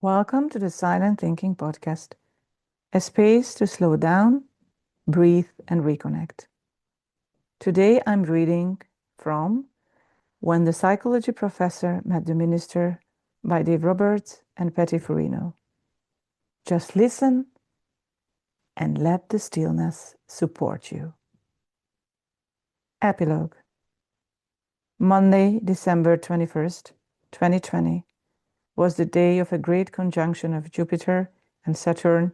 Welcome to the Silent Thinking Podcast, a space to slow down, breathe, and reconnect. Today I'm reading from When the Psychology Professor Met the Minister by Dave Roberts and Patty Furino. Just listen and let the stillness support you. Epilogue. Monday, December 21st, 2020, was the day of a great conjunction of Jupiter and Saturn,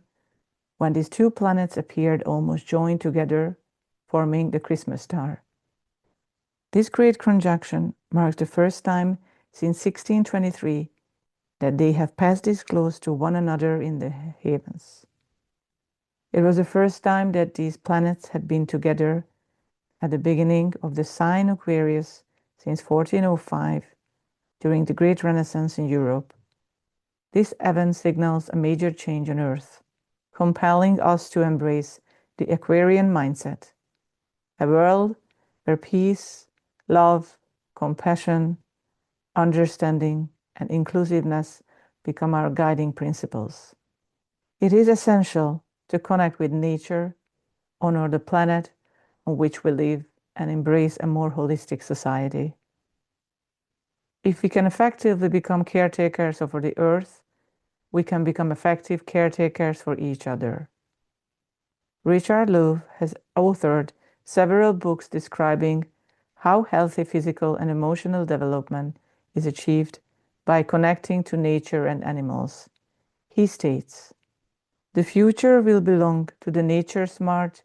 when these two planets appeared almost joined together, forming the Christmas star. This great conjunction marks the first time since 1623 that they have passed this close to one another in the heavens. It was the first time that these planets had been together at the beginning of the sign Aquarius since 1405, during the Great Renaissance in Europe. This event signals a major change on Earth, compelling us to embrace the Aquarian mindset, a world where peace, love, compassion, understanding, and inclusiveness become our guiding principles. It is essential to connect with nature, honor the planet on which we live, and embrace a more holistic society. If we can effectively become caretakers over the Earth, we can become effective caretakers for each other. Richard Louv has authored several books describing how healthy physical and emotional development is achieved by connecting to nature and animals. He states, "The future will belong to the nature-smart,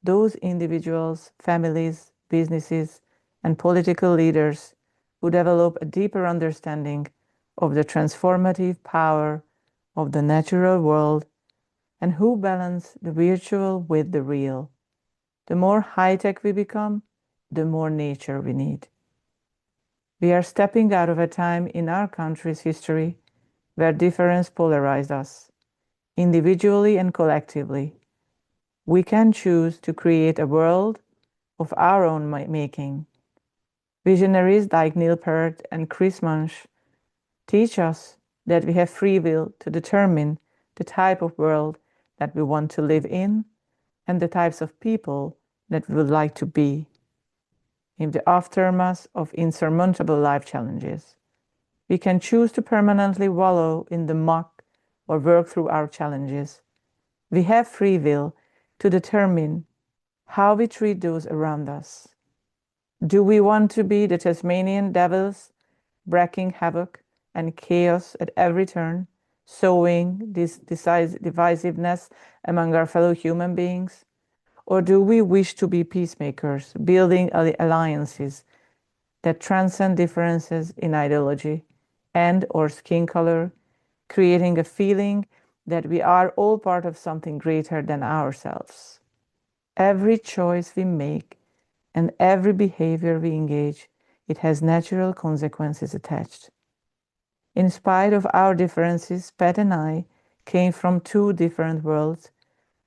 those individuals, families, businesses, and political leaders who develop a deeper understanding of the transformative power of the natural world and who balance the virtual with the real. The more high-tech we become, the more nature we need." We are stepping out of a time in our country's history where difference polarized us, individually and collectively. We can choose to create a world of our own making. Visionaries like Neil Peart and Chris Munch teach us that we have free will to determine the type of world that we want to live in and the types of people that we would like to be. In the aftermath of insurmountable life challenges, we can choose to permanently wallow in the muck or work through our challenges. We have free will to determine how we treat those around us. Do we want to be the Tasmanian devils, wreaking havoc and chaos at every turn, sowing this divisiveness among our fellow human beings? Or do we wish to be peacemakers, building alliances that transcend differences in ideology and/or skin color, creating a feeling that we are all part of something greater than ourselves? Every choice we make and every behavior we engage, it has natural consequences attached. In spite of our differences, Pat and I came from two different worlds,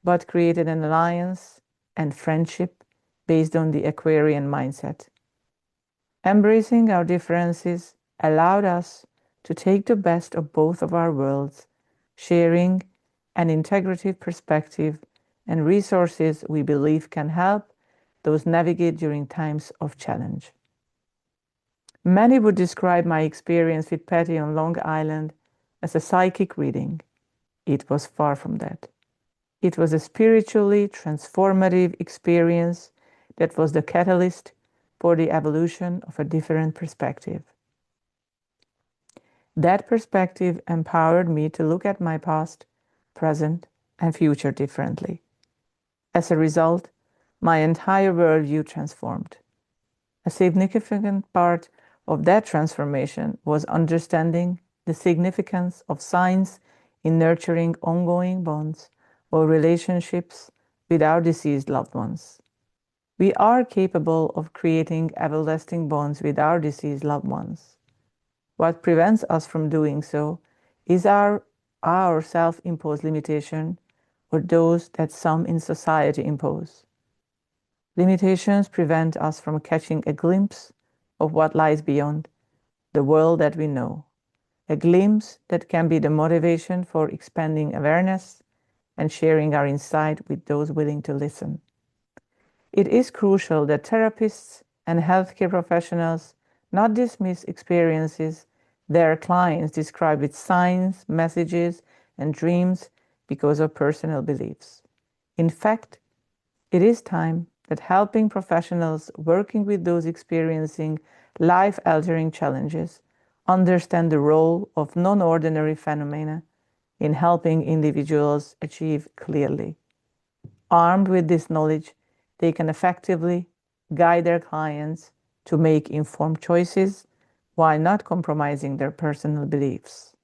but created an alliance and friendship based on the Aquarian mindset. Embracing our differences allowed us to take the best of both of our worlds, sharing an integrative perspective and resources we believe can help those navigate during times of challenge. Many would describe my experience with Patty on Long Island as a psychic reading. It was far from that. It was a spiritually transformative experience that was the catalyst for the evolution of a different perspective. That perspective empowered me to look at my past, present, and future differently. As a result, my entire worldview transformed. A significant part of that transformation was understanding the significance of science in nurturing ongoing bonds or relationships with our deceased loved ones. We are capable of creating everlasting bonds with our deceased loved ones. What prevents us from doing so is our self-imposed limitation or those that some in society impose. Limitations prevent us from catching a glimpse of what lies beyond the world that we know. a glimpse that can be the motivation for expanding awareness and sharing our insight with those willing to listen. It is crucial that therapists and healthcare professionals not dismiss experiences their clients describe with signs, messages, and dreams because of personal beliefs. In fact, it is time that helping professionals working with those experiencing life-altering challenges understand the role of non-ordinary phenomena in helping individuals achieve clearly. Armed with this knowledge, they can effectively guide their clients to make informed choices while not compromising their personal beliefs.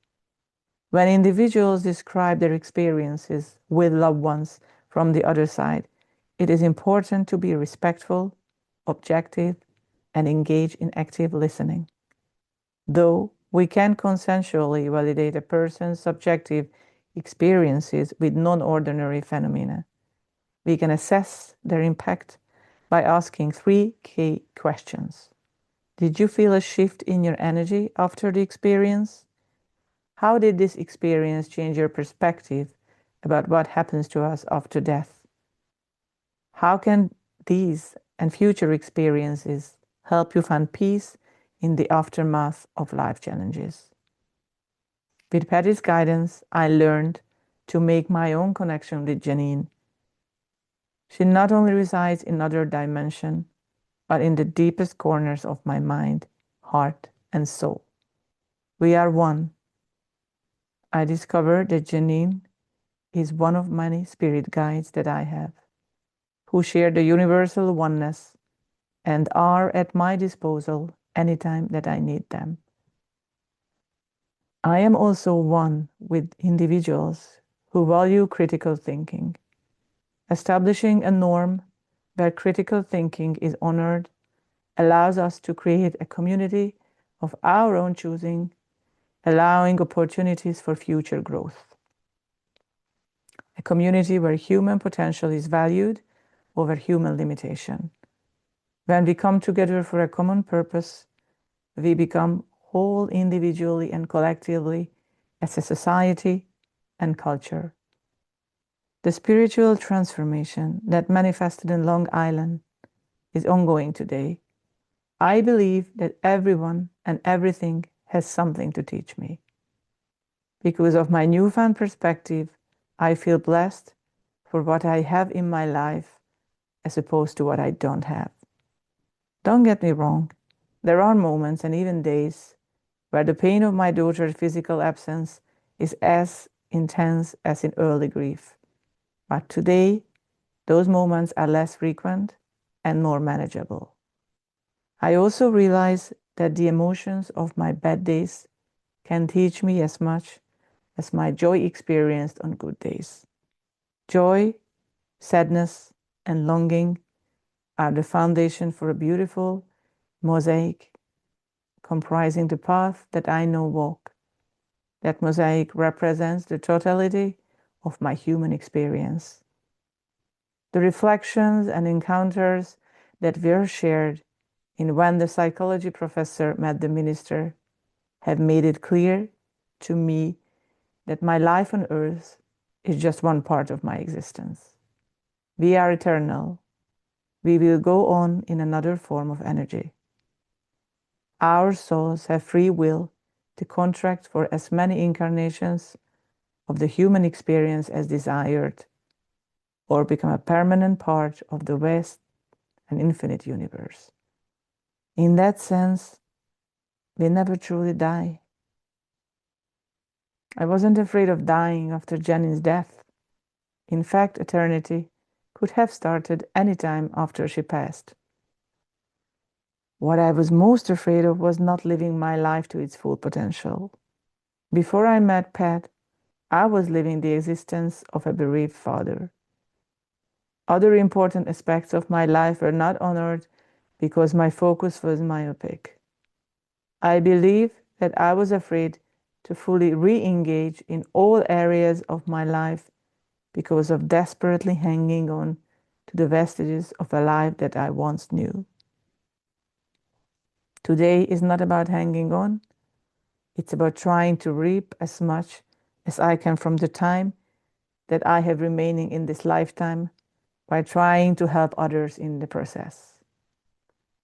When individuals describe their experiences with loved ones from the other side, it is important to be respectful, objective, and engage in active listening. Though we can consensually validate a person's subjective experiences with non-ordinary phenomena, we can assess their impact by asking 3 key questions. Did you feel a shift in your energy after the experience? How did this experience change your perspective about what happens to us after death? How can these and future experiences help you find peace in the aftermath of life challenges? With Patty's guidance, I learned to make my own connection with Jeannine. She not only resides in another dimension, but in the deepest corners of my mind, heart, and soul. We are one. I discovered that Jeannine is one of many spirit guides that I have, who share the universal oneness and are at my disposal anytime that I need them. I am also one with individuals who value critical thinking. Establishing a norm where critical thinking is honored allows us to create a community of our own choosing, allowing opportunities for future growth. A community where human potential is valued over human limitation. When we come together for a common purpose, we become whole individually and collectively as a society and culture. The spiritual transformation that manifested in Long Island is ongoing today. I believe that everyone and everything has something to teach me. Because of my newfound perspective, I feel blessed for what I have in my life as opposed to what I don't have. Don't get me wrong, there are moments and even days where the pain of my daughter's physical absence is as intense as in early grief. But today, those moments are less frequent and more manageable. I also realize that the emotions of my bad days can teach me as much as my joy experienced on good days. Joy, sadness, and longing are the foundation for a beautiful mosaic comprising the path that I now walk. That mosaic represents the totality of my human experience. The reflections and encounters that were shared in When the Psychology Professor Met the Minister have made it clear to me that my life on earth is just one part of my existence. We are eternal. We will go on in another form of energy. Our souls have free will to contract for as many incarnations of the human experience as desired, or become a permanent part of the vast and infinite universe. In that sense, we never truly die. I wasn't afraid of dying after Jeannine's death. In fact, eternity could have started any time after she passed. What I was most afraid of was not living my life to its full potential. Before I met Pat, I was living the existence of a bereaved father. Other important aspects of my life were not honored because my focus was myopic. I believe that I was afraid to fully re-engage in all areas of my life because of desperately hanging on to the vestiges of a life that I once knew. Today is not about hanging on, It's about trying to reap as much as I can from the time that I have remaining in this lifetime by trying to help others in the process.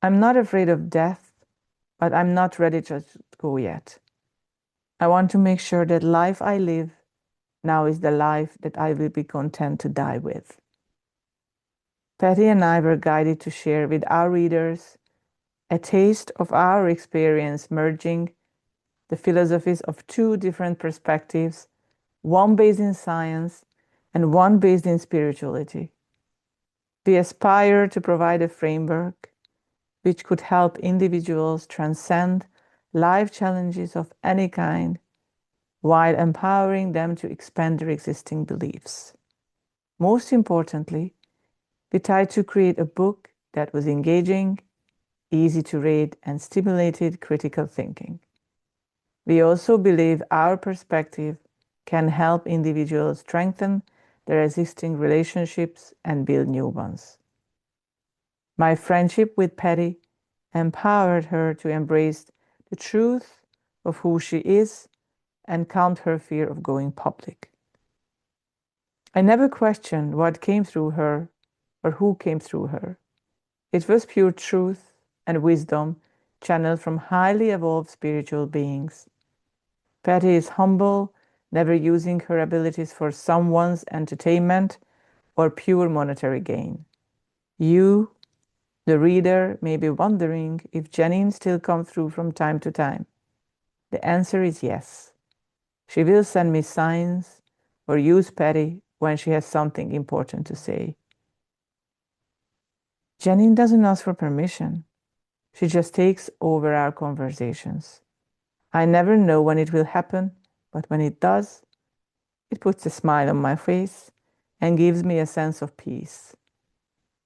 I'm not afraid of death, but I'm not ready to go yet. I want to make sure that life I live now is the life that I will be content to die with. Patty and I were guided to share with our readers a taste of our experience merging the philosophies of two different perspectives, one based in science and one based in spirituality. We aspire to provide a framework which could help individuals transcend life challenges of any kind while empowering them to expand their existing beliefs. Most importantly, we tried to create a book that was engaging, easy to read, and stimulated critical thinking. We also believe our perspective can help individuals strengthen their existing relationships and build new ones. My friendship with Patty empowered her to embrace the truth of who she is and calmed her fear of going public. I never questioned what came through her or who came through her. It was pure truth and wisdom channeled from highly evolved spiritual beings. Patty is humble, never using her abilities for someone's entertainment or pure monetary gain. You, the reader, may be wondering if Jeannine still comes through from time to time. The answer is yes. She will send me signs or use Patty when she has something important to say. Jeannine doesn't ask for permission. She just takes over our conversations. I never know when it will happen, but when it does, it puts a smile on my face and gives me a sense of peace.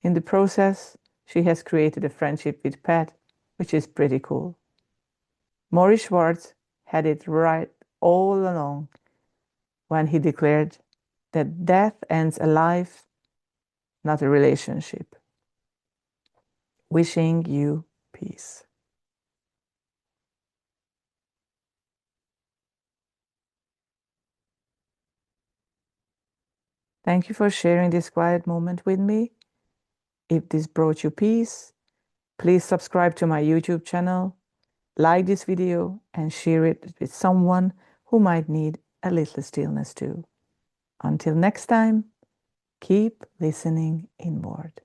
In the process, she has created a friendship with Pat, which is pretty cool. Maurice Schwartz had it right all along when he declared that death ends a life, not a relationship. Wishing you peace. Thank you for sharing this quiet moment with me. If this brought you peace, please subscribe to my YouTube channel, like this video, and share it with someone who might need a little stillness too. Until next time, keep listening inward.